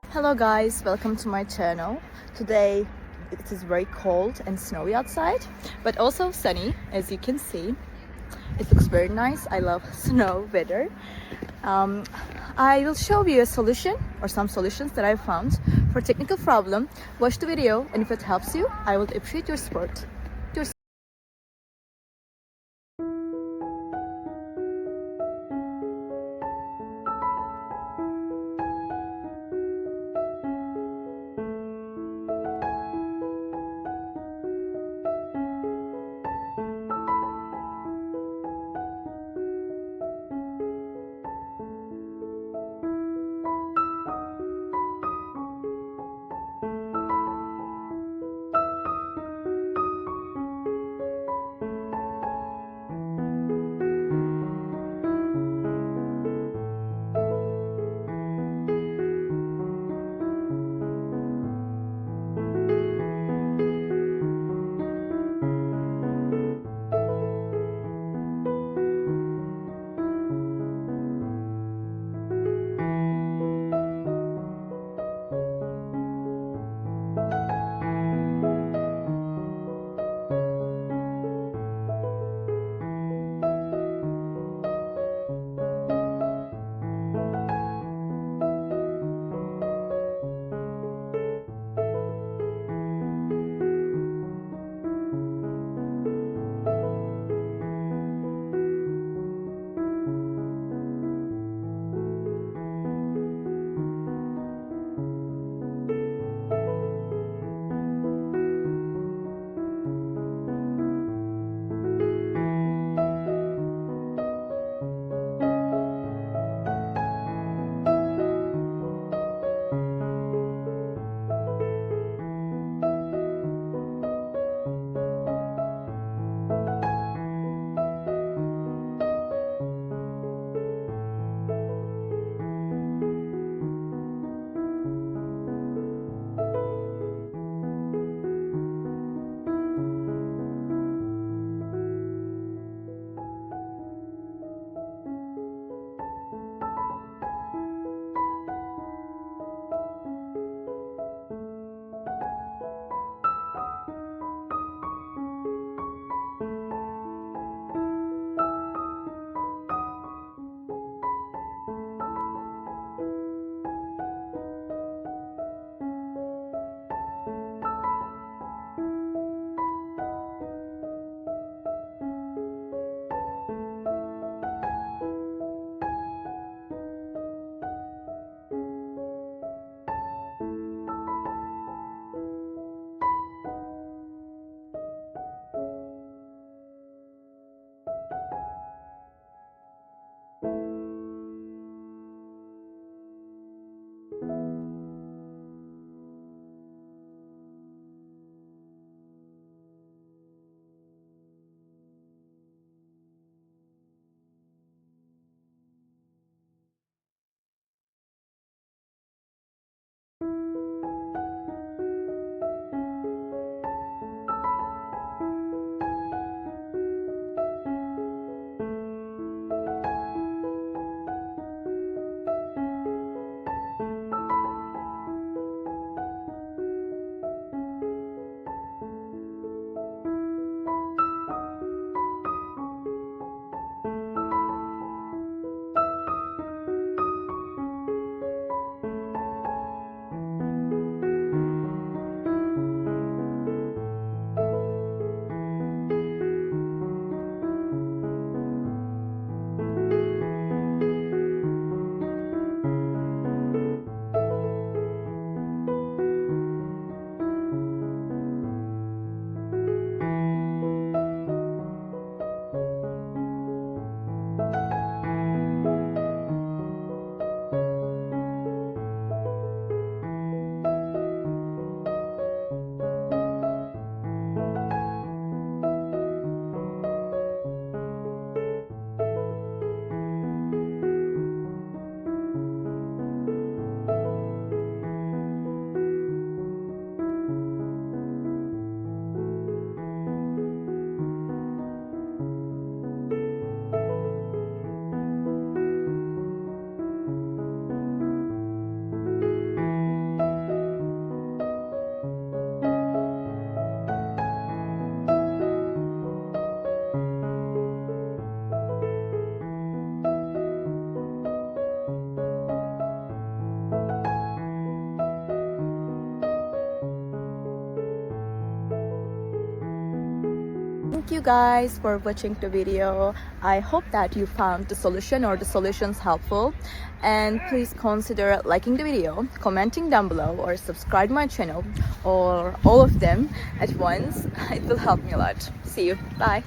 Hello guys, welcome to my channel. Today it is very cold and snowy outside, but also sunny, as you can see. It looks very nice. I love snow weather. I will show you a solution or some solutions that I found for technical problem. Watch the video, and if it helps you, I would appreciate your support. you guys for watching the video. I hope that you found the solution or the solutions helpful, and please consider liking the video, commenting down below, or subscribe my channel, or all of them at once. It will help me a lot. See you. Bye.